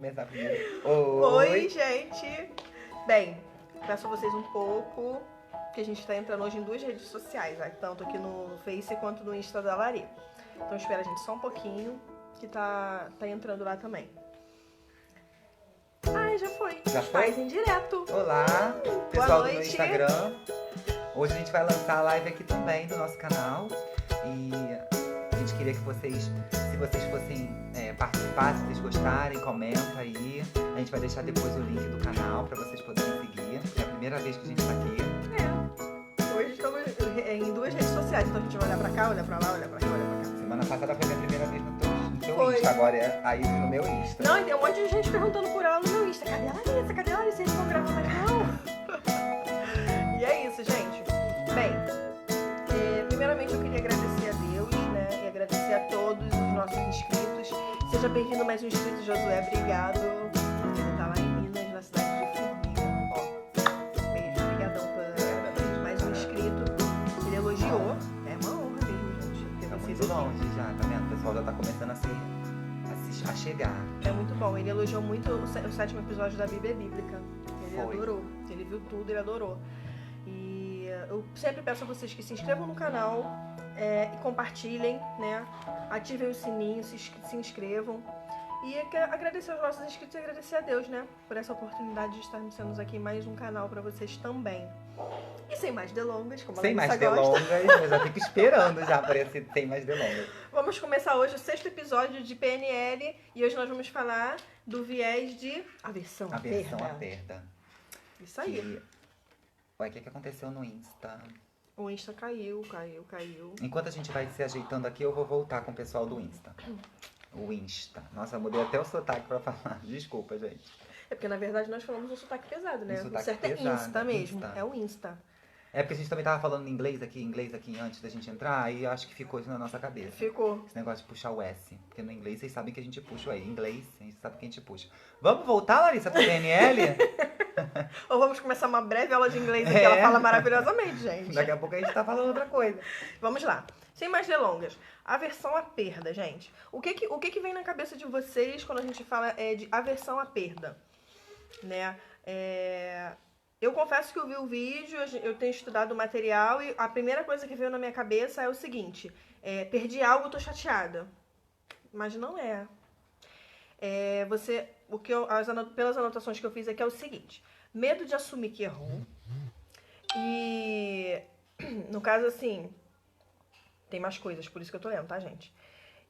começar primeiro. Oi, gente! Bem, peço a vocês um pouco, que a gente tá entrando hoje em 2 redes sociais, né? Tanto aqui no Face quanto no Insta da Lari. Então espera a gente só um pouquinho, que tá entrando lá também. Ai, já foi. Já foi? Faz em direto. Olá, Boa pessoal do meu noite. Instagram. Hoje a gente vai lançar a live aqui também do nosso canal. E a gente queria que vocês, se vocês fossem participar, se vocês gostarem, comenta aí. A gente vai deixar depois o link do canal pra vocês poderem seguir. É a primeira vez que a gente tá aqui. Hoje estamos em 2 redes sociais, então a gente vai olhar pra cá, olhar pra lá, olhar pra cá, olhar pra cá. Semana passada foi a minha primeira vez no teu Foi. Insta, agora é aí no meu Insta. Não, e tem um monte de gente perguntando por ela no meu Insta. Cadê a Larissa? Cadê a Larissa? Eles vão gravar mais não? E é isso, gente. Bem, primeiramente eu queria agradecer a Deus, né? E agradecer a todos os nossos inscritos. Seja bem-vindo mais um inscrito, Josué. Obrigado. Ele tá lá em Minas, na cidade de Formiga. Ó, beijo, obrigadão por mais um inscrito. Ele elogiou. É uma honra mesmo, gente, ter Tá vocês muito aqui. longe já, tá vendo? O pessoal já tá começando a chegar. É muito bom. Ele elogiou muito o 7º episódio da Bíblia Bíblica. Ele Foi. adorou. Ele viu tudo, ele adorou. E eu sempre peço a vocês que se inscrevam no canal e compartilhem, né? Ativem o sininho, se inscrevam. E agradecer aos nossos inscritos e agradecer a Deus, né? Por essa oportunidade de estarmos sendo aqui mais um canal pra vocês também. E sem mais delongas, como a Sem mais Larissa gosta. delongas, eu já fico esperando já para esse sem mais delongas. Vamos começar hoje o 6º episódio de PNL e hoje nós vamos falar do viés de aversão à Aversão à perda. perda. Isso aí. Ué, o que aconteceu no Insta? O Insta caiu. Enquanto a gente vai se ajeitando aqui, eu vou voltar com o pessoal do Insta. O Insta. Nossa, eu mudei até o sotaque pra falar. Desculpa, gente. É porque na verdade nós falamos um sotaque pesado, né? Um sotaque o certo é pesado, Insta mesmo. Insta. É o Insta. É porque a gente também tava falando inglês aqui antes da gente entrar, e eu acho que ficou isso na nossa cabeça. Ficou. Esse negócio de puxar o S. Porque no inglês vocês sabem que a gente puxa o S. Em inglês, a gente sabe que a gente puxa. Vamos voltar, Larissa, pro PNL? Ou vamos começar uma breve aula de inglês aqui. Ela fala maravilhosamente, gente. Daqui a pouco a gente tá falando outra coisa. Vamos lá. Sem mais delongas. Aversão à perda, gente. O que vem na cabeça de vocês quando a gente fala de aversão à perda? Né? Eu confesso que eu vi o vídeo, eu tenho estudado o material e a primeira coisa que veio na minha cabeça é o seguinte: perdi algo, tô chateada. Mas não é. Pelas anotações que eu fiz aqui é o seguinte: medo de assumir que errou. E no caso, assim, tem mais coisas, por isso que eu tô lendo, tá, gente?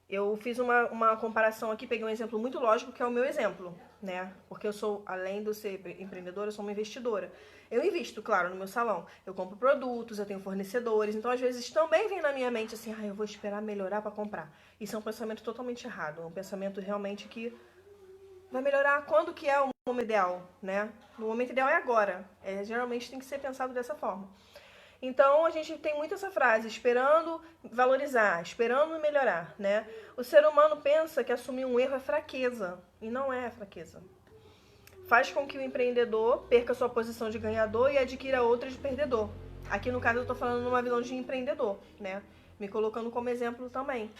Eu fiz uma comparação aqui, peguei um exemplo muito lógico, que é o meu exemplo, né? Porque eu sou, além de ser empreendedora, eu sou uma investidora. Eu invisto, claro, no meu salão. Eu compro produtos, eu tenho fornecedores. Então, às vezes, também vem na minha mente assim, eu vou esperar melhorar para comprar. Isso é um pensamento totalmente errado. É um pensamento realmente que vai melhorar quando que é o momento ideal, né? O momento ideal é agora. Geralmente tem que ser pensado dessa forma. Então, a gente tem muito essa frase, esperando valorizar, esperando melhorar, né? O ser humano pensa que assumir um erro é fraqueza, e não é fraqueza. Faz com que o empreendedor perca sua posição de ganhador e adquira outra de perdedor. Aqui, no caso, eu tô falando numa visão de empreendedor, né? Me colocando como exemplo também.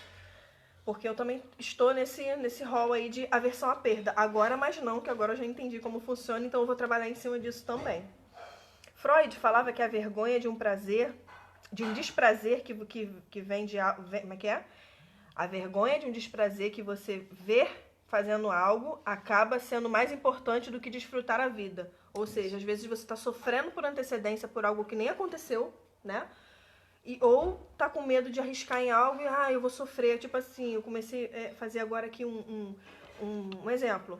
Porque eu também estou nesse rol aí de aversão à perda. Agora, mas não, que agora eu já entendi como funciona, então eu vou trabalhar em cima disso também. Freud falava que a vergonha de um desprazer que vem de... Como é que é? A vergonha de um desprazer que você vê fazendo algo acaba sendo mais importante do que desfrutar a vida. Ou seja, às vezes você está sofrendo por antecedência por algo que nem aconteceu, né? Ou tá com medo de arriscar em algo e, eu vou sofrer. Tipo assim, eu comecei a fazer agora aqui um exemplo.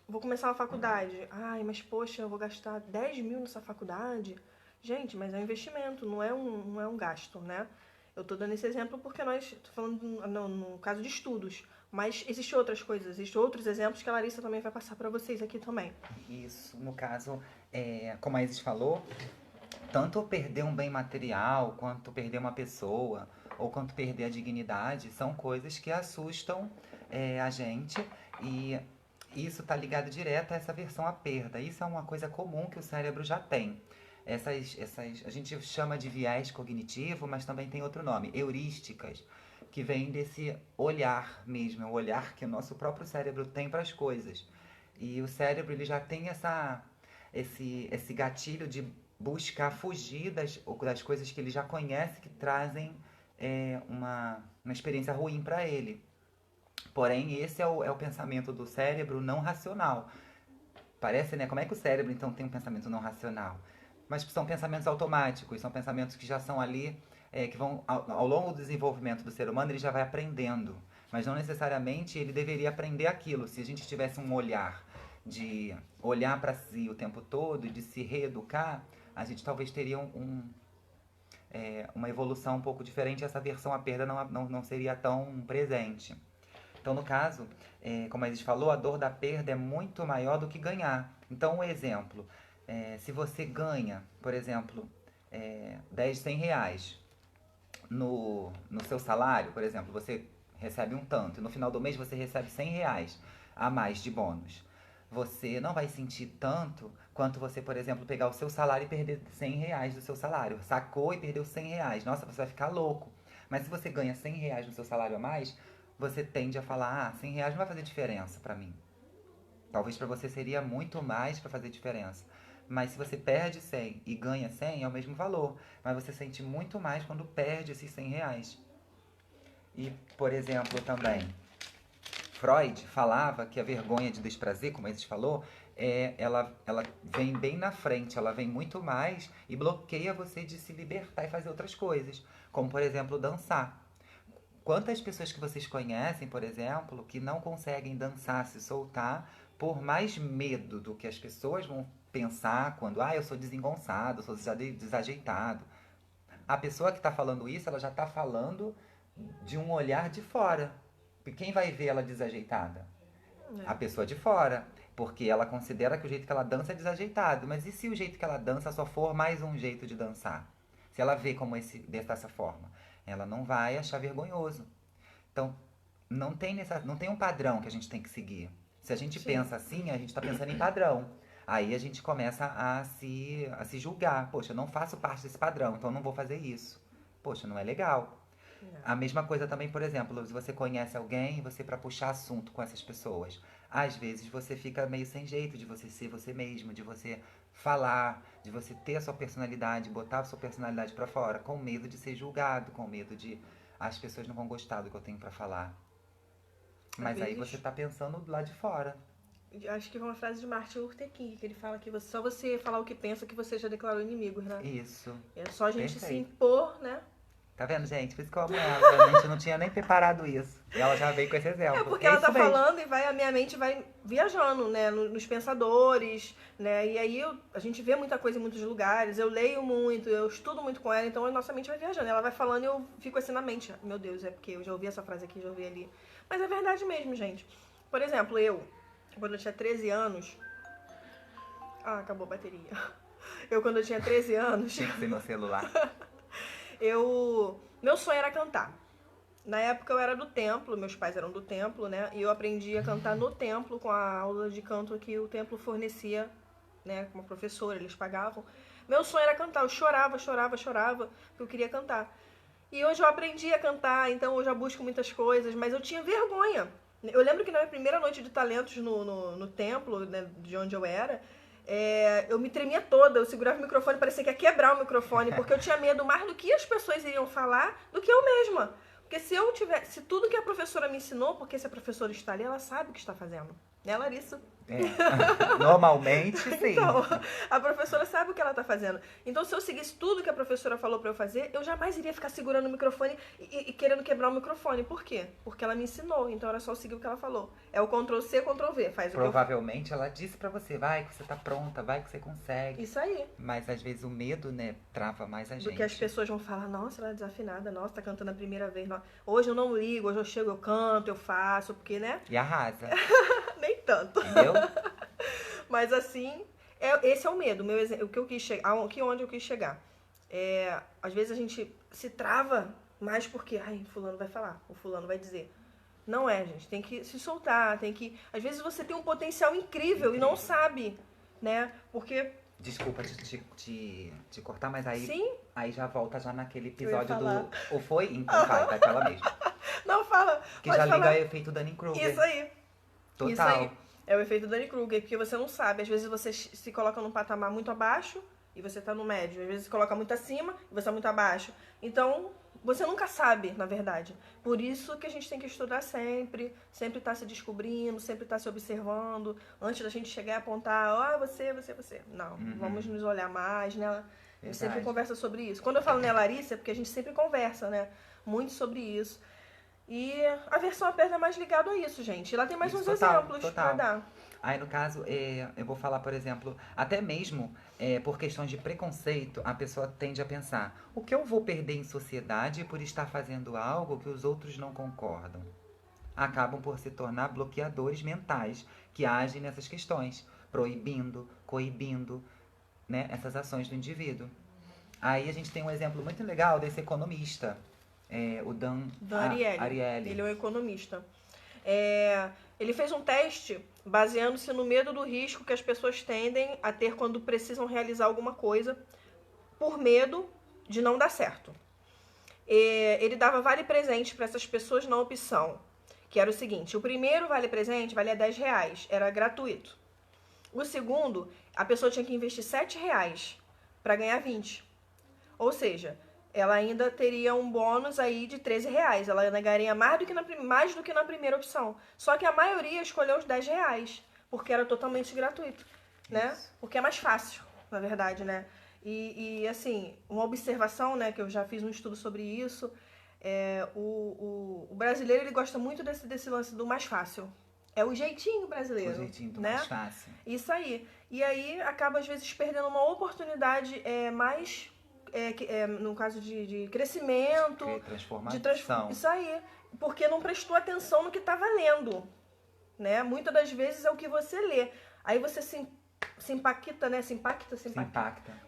Vou começar uma faculdade. Mas poxa, eu vou gastar 10 mil nessa faculdade. Gente, mas é um investimento, não é um gasto, né? Eu tô dando esse exemplo porque tô falando no caso de estudos. Mas existem outras coisas, existem outros exemplos que a Larissa também vai passar para vocês aqui também. Isso, no caso, como a Isis falou, tanto perder um bem material, quanto perder uma pessoa, ou quanto perder a dignidade, são coisas que assustam a gente e isso está ligado direto a essa aversão à perda. Isso é uma coisa comum que o cérebro já tem. A gente chama de viés cognitivo, mas também tem outro nome, heurísticas, que vem desse olhar mesmo, é o olhar que o nosso próprio cérebro tem para as coisas. E o cérebro ele já tem esse gatilho de buscar fugir das coisas que ele já conhece que trazem uma experiência ruim para ele. Porém, esse é o pensamento do cérebro não racional. Parece, né? Como é que o cérebro então tem um pensamento não racional? Mas são pensamentos automáticos, são pensamentos que já são ali, que vão, ao longo do desenvolvimento do ser humano, ele já vai aprendendo. Mas não necessariamente ele deveria aprender aquilo. Se a gente tivesse um olhar de olhar para si o tempo todo e de se reeducar, a gente talvez teria uma evolução um pouco diferente. Essa versão à perda não seria tão presente. Então, no caso, como a gente falou, a dor da perda é muito maior do que ganhar. Então, um exemplo, se você ganha, por exemplo, 10, 100 reais no seu salário, por exemplo, você recebe um tanto, e no final do mês você recebe 100 reais a mais de bônus. Você não vai sentir tanto quanto você, por exemplo, pegar o seu salário e perder 100 reais do seu salário. Sacou e perdeu 100 reais. Nossa, você vai ficar louco. Mas se você ganha 100 reais no seu salário a mais, você tende a falar, 100 reais não vai fazer diferença pra mim. Talvez pra você seria muito mais pra fazer diferença. Mas se você perde 100 e ganha 100, é o mesmo valor. Mas você sente muito mais quando perde esses 100 reais. E, por exemplo, também, Freud falava que a vergonha de desprazer, como a gente falou, ela vem bem na frente, ela vem muito mais e bloqueia você de se libertar e fazer outras coisas. Como, por exemplo, dançar. Quantas pessoas que vocês conhecem, por exemplo, que não conseguem dançar, se soltar, por mais medo do que as pessoas vão pensar quando, eu sou desengonçado, sou desajeitado. A pessoa que está falando isso, ela já está falando de um olhar de fora. E quem vai ver ela desajeitada? A pessoa de fora. Porque ela considera que o jeito que ela dança é desajeitado. Mas e se o jeito que ela dança só for mais um jeito de dançar? Se ela vê como dessa forma, ela não vai achar vergonhoso. Então, não tem um padrão que a gente tem que seguir. Se a gente pensa assim, a gente está pensando em padrão. Aí a gente começa a se julgar. Poxa, eu não faço parte desse padrão, então eu não vou fazer isso. Poxa, não é legal. A mesma coisa também, por exemplo, se você conhece alguém, você para puxar assunto com essas pessoas, às vezes você fica meio sem jeito de você ser você mesmo, de você falar, de você ter a sua personalidade, botar a sua personalidade para fora, com medo de ser julgado, com medo de as pessoas não vão gostar do que eu tenho para falar. Mas aí você tá pensando lá de fora. Acho que é uma frase de Martin Luther King, que ele fala que só você falar o que pensa que você já declarou inimigos, né? Isso. É só a gente se Perfeito. impor, né? Tá vendo, gente? Por isso que eu amo ela. A gente não tinha nem preparado isso. E ela já veio com esse exemplo. É porque ela isso tá mesmo. falando e a minha mente vai viajando, né? Nos pensadores, né? E aí a gente vê muita coisa em muitos lugares, eu leio muito, eu estudo muito com ela, então a nossa mente vai viajando. Ela vai falando e eu fico assim na mente. Meu Deus, é porque eu já ouvi essa frase aqui, já ouvi ali. Mas é verdade mesmo, gente. Por exemplo, quando eu tinha 13 anos... acabou a bateria. Quando eu tinha 13 anos... Tinha que ser meu celular. Meu sonho era cantar. Na época eu era do templo, meus pais eram do templo, né? E eu aprendi a cantar no templo com a aula de canto que o templo fornecia, né? Com uma professora, eles pagavam. Meu sonho era cantar, eu chorava, porque eu queria cantar. E hoje eu aprendi a cantar, então eu já busco muitas coisas, mas eu tinha vergonha. Eu lembro que na minha primeira noite de talentos no templo, né, de onde eu era, eu me tremia toda, eu segurava o microfone, parecia que ia quebrar o microfone, porque eu tinha medo mais do que as pessoas iriam falar do que eu mesma. Porque se tudo que a professora me ensinou, porque se a professora está ali, ela sabe o que está fazendo. Né, Larissa? Normalmente, sim. Então, a professora sabe o que ela está fazendo. Então, se eu seguisse tudo que a professora falou para eu fazer, eu jamais iria ficar segurando o microfone e querendo quebrar o microfone. Por quê? Porque ela me ensinou, então era só seguir o que ela falou. É o Ctrl+C, Ctrl+V. Provavelmente ela disse pra você, vai que você tá pronta, vai que você consegue. Isso aí. Mas às vezes o medo, né, trava mais a gente. Do que as pessoas vão falar, nossa, ela é desafinada, nossa, tá cantando a primeira vez. Hoje eu não ligo, hoje eu chego, eu canto, eu faço, porque, né? E arrasa. Nem tanto. Entendeu? Mas assim, esse é o medo, o que eu quis chegar, onde eu quis chegar. Às vezes a gente se trava mais porque, fulano vai falar, o fulano vai dizer. Não gente, tem que se soltar, às vezes você tem um potencial incrível e não sabe, né? Porque... Desculpa te cortar, mas aí, Sim? aí já volta já naquele episódio falar. do... Ou foi? Então vai aquela mesmo. Não, fala. Que já liga o efeito Dunning-Kruger. Isso aí. Total. Isso aí. É o efeito Dunning-Kruger, porque você não sabe. Às vezes você se coloca num patamar muito abaixo e você tá no médio. Às vezes você coloca muito acima e você tá muito abaixo. Então, você nunca sabe, na verdade. Por isso que a gente tem que estudar sempre, sempre tá se descobrindo, sempre tá se observando, antes da gente chegar e apontar, você. Não, vamos nos olhar mais, né? A gente sempre Verdade. conversa sobre isso. Quando eu falo né, Larissa, é porque a gente sempre conversa, né? Muito sobre isso. E a versão aperta é mais ligado a isso, gente. E lá tem mais Isso, uns total, exemplos pra total. dar. Aí, no caso, eu vou falar, por exemplo, até mesmo por questões de preconceito, a pessoa tende a pensar: o que eu vou perder em sociedade por estar fazendo algo que os outros não concordam? Acabam por se tornar bloqueadores mentais que agem nessas questões, proibindo, coibindo, né, essas ações do indivíduo. Aí a gente tem um exemplo muito legal desse economista, o Dan Ariely. Ariely. Ele é um economista. Ele fez um teste baseando-se no medo do risco que as pessoas tendem a ter quando precisam realizar alguma coisa por medo de não dar certo. Ele dava vale presente para essas pessoas na opção, que era o seguinte: o primeiro vale presente valia R$10, era gratuito. O segundo, a pessoa tinha que investir R$7 para ganhar 20. Ou seja, ela ainda teria um bônus aí de R$13. Ela ainda ganharia mais do que na primeira opção. Só que a maioria escolheu os R$10, porque era totalmente gratuito, né? Isso. Porque é mais fácil, na verdade, né? E assim, uma observação, né, que eu já fiz um estudo sobre isso, o brasileiro ele gosta muito desse lance do mais fácil. É o jeitinho brasileiro, O jeitinho do né? mais fácil. Isso aí. E aí acaba, às vezes, perdendo uma oportunidade mais, no caso de crescimento, Transformação. isso aí. Porque não prestou atenção no que estava lendo, né? Muitas das vezes é o que você lê. Aí você se impacta, né? Se impacta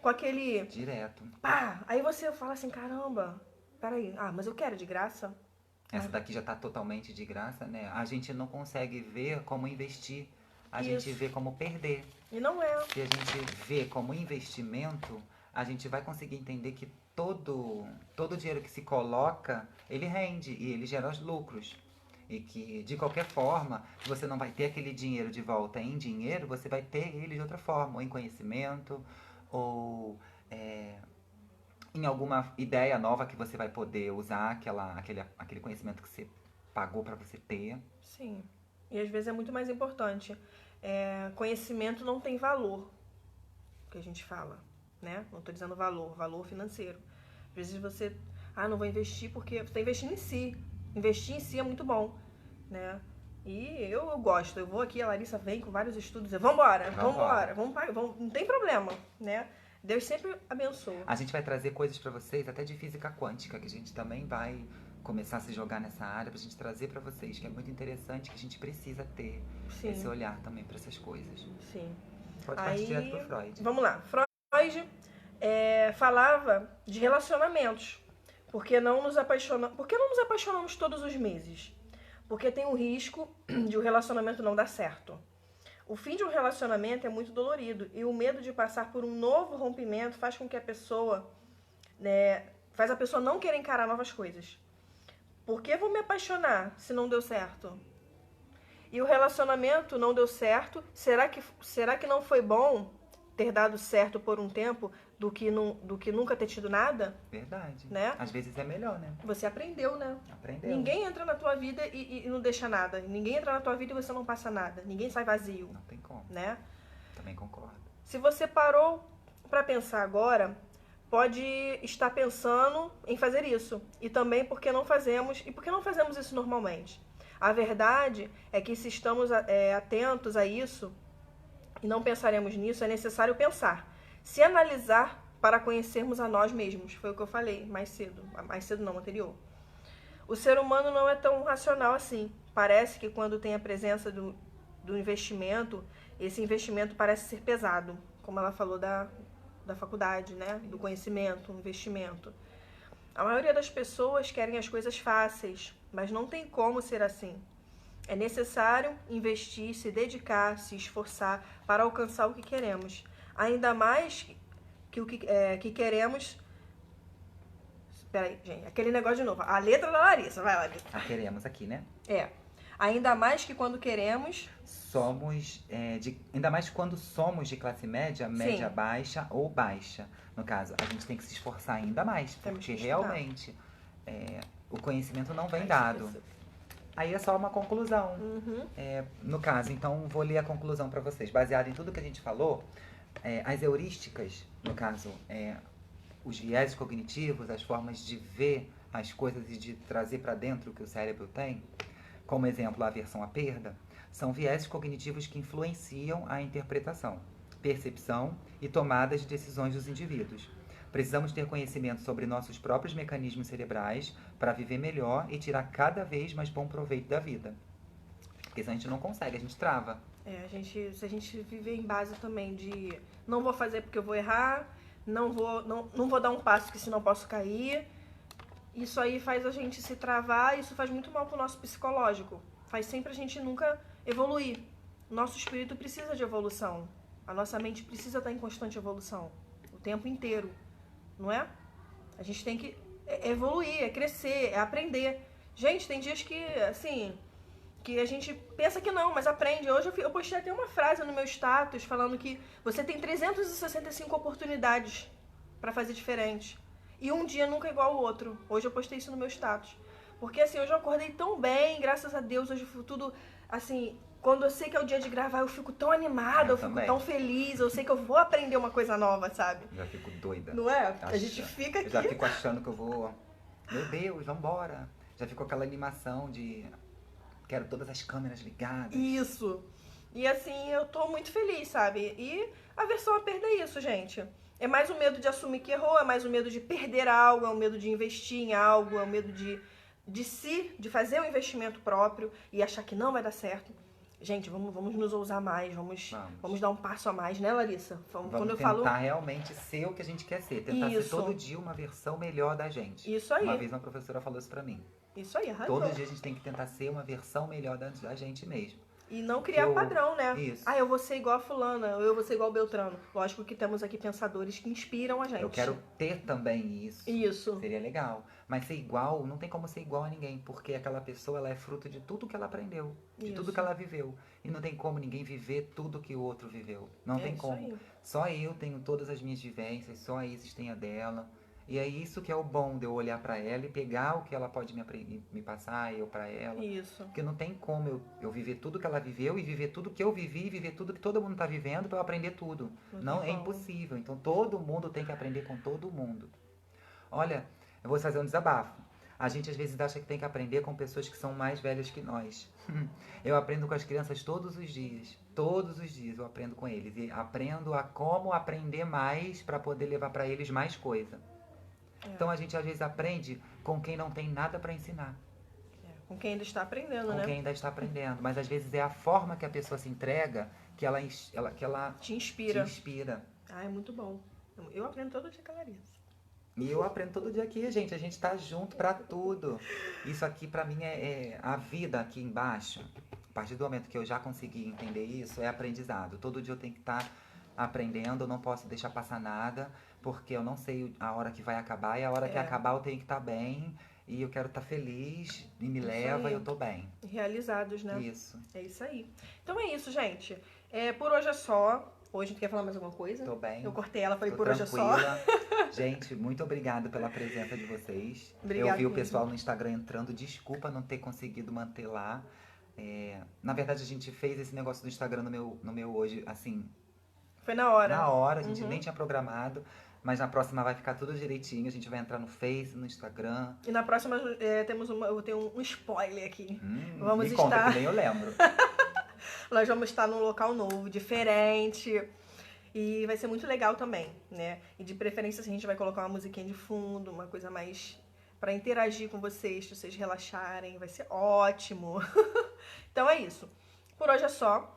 com aquele... Direto. Pá! Aí você fala assim, caramba, peraí. Ah, mas eu quero de graça. Essa daqui já tá totalmente de graça, né? A gente não consegue ver como investir. A gente Isso. vê como perder. E não é. Se a gente vê como investimento, a gente vai conseguir entender que todo dinheiro que se coloca, ele rende e ele gera os lucros. E que, de qualquer forma, você não vai ter aquele dinheiro de volta em dinheiro, você vai ter ele de outra forma, ou em conhecimento, ou em alguma ideia nova que você vai poder usar aquele conhecimento que você pagou para você ter. Sim. E às vezes é muito mais importante. Conhecimento não tem valor, que a gente fala, né? Não estou dizendo valor financeiro. Às vezes você, não vou investir porque você está investindo em si. Investir em si é muito bom, né? E eu gosto. Eu vou aqui, a Larissa vem com vários estudos. Vambora, não tem problema, né? Deus sempre abençoa. A gente vai trazer coisas para vocês, até de física quântica, que a gente também vai começar a se jogar nessa área pra gente trazer para vocês, que é muito interessante, que a gente precisa ter esse olhar também para essas coisas. Sim. Pode partir direto pro Freud. Vamos lá. Freud falava de relacionamentos. Por que não nos apaixonamos todos os meses? Porque tem o risco de o relacionamento não dar certo. O fim de um relacionamento é muito dolorido e o medo de passar por um novo rompimento faz com que faz a pessoa não querer encarar novas coisas. Por que vou me apaixonar se não deu certo? E o relacionamento não deu certo, será que não foi bom ter dado certo por um tempo do que nunca ter tido nada? Verdade. Né? Às vezes é melhor, né? Você aprendeu, né? Aprendeu. Ninguém entra na tua vida e não deixa nada. Ninguém entra na tua vida e você não passa nada. Ninguém sai vazio. Não tem como. Né? Também concordo. Se você parou para pensar agora, pode estar pensando em fazer isso. E também por que não fazemos isso normalmente? A verdade é que se estamos atentos a isso e não pensaremos nisso, é necessário pensar. Se analisar para conhecermos a nós mesmos. Foi o que eu falei mais cedo. Mais cedo não, anterior. O ser humano não é tão racional assim. Parece que quando tem a presença do investimento, esse investimento parece ser pesado. Como ela falou da faculdade, né? Do conhecimento, investimento. A maioria das pessoas querem as coisas fáceis, mas não tem como ser assim. É necessário investir, se dedicar, se esforçar para alcançar o que queremos. Ainda mais que o que queremos... Espera aí, gente. Aquele negócio de novo. A letra da Larissa. Vai, Larissa. A queremos aqui, né? Ainda mais que quando queremos. Ainda mais quando somos de classe média, média Sim. baixa ou baixa. No caso, a gente tem que se esforçar ainda mais, Temos porque que estudar. realmente o conhecimento não vem Ai, dado. esqueci. Aí é só uma conclusão. Uhum. No caso, então vou ler a conclusão para vocês. Baseado em tudo que a gente falou, as heurísticas, no caso, os viéses cognitivos, as formas de ver as coisas e de trazer para dentro o que o cérebro tem, como exemplo a aversão à perda, são viéses cognitivos que influenciam a interpretação, percepção e tomada de decisões dos indivíduos. Precisamos ter conhecimento sobre nossos próprios mecanismos cerebrais para viver melhor e tirar cada vez mais bom proveito da vida. Porque senão a gente não consegue, a gente trava. Se a gente viver em base também de não vou fazer porque eu vou errar, não vou dar um passo que senão posso cair, isso aí faz a gente se travar, isso faz muito mal pro nosso psicológico. Faz sempre a gente nunca evoluir. Nosso espírito precisa de evolução. A nossa mente precisa estar em constante evolução. O tempo inteiro. Não é? A gente tem que evoluir, crescer, aprender. Gente, tem dias que, assim, que a gente pensa que não, mas aprende. Hoje eu postei até uma frase no meu status falando que você tem 365 oportunidades para fazer diferente. E um dia nunca é igual ao outro. Hoje eu postei isso no meu status. Porque assim, hoje eu acordei tão bem, graças a Deus, hoje foi tudo assim. Quando eu sei que é o dia de gravar, eu fico tão animada, eu fico tão feliz, eu sei que eu vou aprender uma coisa nova, sabe? Já fico doida. Não é? A gente fica aqui. Eu já fico achando que eu vou. Meu Deus, vambora. Já ficou aquela animação de. Quero todas as câmeras ligadas. Isso. E assim, eu tô muito feliz, sabe? E a versão a perda é isso, gente. É mais o medo de assumir que errou, é mais o medo de perder algo, é o medo de investir em algo, é o medo de fazer um investimento próprio e achar que não vai dar certo. Gente, vamos nos ousar mais, vamos dar um passo a mais, né, Larissa? Vamos tentar realmente ser o que a gente quer ser. Tentar ser todo dia uma versão melhor da gente. Isso aí. Uma vez uma professora falou isso pra mim. Isso aí, arrasou. Todo dia a gente tem que tentar ser uma versão melhor da gente mesmo. E não criar padrão, né? Isso. Eu vou ser igual a fulana, eu vou ser igual a Beltrano. Lógico que temos aqui pensadores que inspiram a gente. Eu quero ter também isso. Isso. Seria legal. Mas ser igual, não tem como ser igual a ninguém. Porque aquela pessoa, ela é fruto de tudo que ela aprendeu. De tudo que ela viveu. E não tem como ninguém viver tudo que o outro viveu. Não tem como. Aí. Só eu tenho todas as minhas vivências, só a Isis tem a dela. E é isso que é o bom de eu olhar pra ela e pegar o que ela pode me passar, eu pra ela. Isso. Porque não tem como eu viver tudo que ela viveu e viver tudo que eu vivi e viver tudo que todo mundo tá vivendo pra eu aprender tudo. Não é impossível. Então todo mundo tem que aprender com todo mundo. Olha, eu vou fazer um desabafo. A gente às vezes acha que tem que aprender com pessoas que são mais velhas que nós. Eu aprendo com as crianças todos os dias. Todos os dias eu aprendo com eles. E aprendo a como aprender mais pra poder levar pra eles mais coisa. Então a gente às vezes aprende com quem não tem nada para ensinar. Com quem ainda está aprendendo, né? Com quem ainda está aprendendo. Mas às vezes é a forma que a pessoa se entrega que ela te inspira. É muito bom. Eu aprendo todo dia com a Larissa. E eu aprendo todo dia aqui, gente. A gente tá junto para tudo. Isso aqui para mim é a vida aqui embaixo. A partir do momento que eu já consegui entender isso, é aprendizado. Todo dia eu tenho que estar aprendendo, eu não posso deixar passar nada, porque eu não sei a hora que vai acabar, e a hora que acabar eu tenho que estar bem, e eu quero estar feliz, e me leva e eu tô bem. Realizados, né? Isso. É isso aí. Então é isso, gente. Por hoje é só. Hoje, tu quer falar mais alguma coisa? Tô bem. Eu cortei ela, falei tô por tranquila. hoje é só. Gente, muito obrigado pela presença de vocês. Obrigada eu vi mesmo. o pessoal no Instagram entrando, desculpa não ter conseguido manter lá. Na verdade, a gente fez esse negócio do Instagram no meu hoje, assim... Foi na hora. Na hora, a gente nem tinha programado. Mas na próxima vai ficar tudo direitinho. A gente vai entrar no Face, no Instagram. E na próxima eu tenho um spoiler aqui. Me conta, que nem eu lembro. Nós vamos estar num local novo, diferente. E vai ser muito legal também, né? E de preferência a gente vai colocar uma musiquinha de fundo, uma coisa mais pra interagir com vocês, pra vocês relaxarem. Vai ser ótimo. Então é isso. Por hoje é só.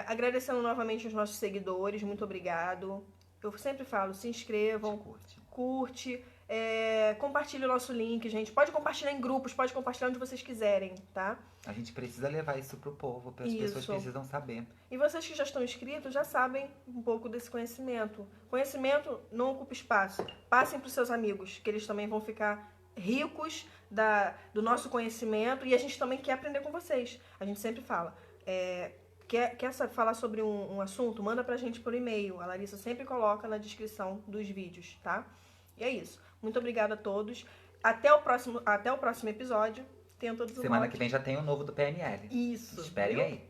Agradecendo novamente os nossos seguidores, muito obrigado. Eu sempre falo, se inscrevam, curte, compartilhe o nosso link, gente. Pode compartilhar em grupos, pode compartilhar onde vocês quiserem, tá? A gente precisa levar isso pro povo, as pessoas precisam saber. E vocês que já estão inscritos já sabem um pouco desse conhecimento. Conhecimento não ocupa espaço. Passem pros seus amigos, que eles também vão ficar ricos do nosso conhecimento e a gente também quer aprender com vocês. A gente sempre fala. Quer falar sobre um assunto? Manda pra gente por e-mail. A Larissa sempre coloca na descrição dos vídeos, tá? E é isso. Muito obrigada a todos. Até o próximo episódio. Tenham todos Semana que vem já tem o novo do PNL. Isso. Esperem viu? aí.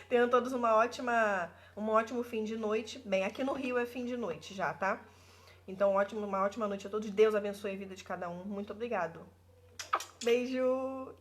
Tenham todos um ótimo fim de noite. Bem, aqui no Rio é fim de noite já, tá? Então, uma ótima noite a todos. Deus abençoe a vida de cada um. Muito obrigado. Beijo!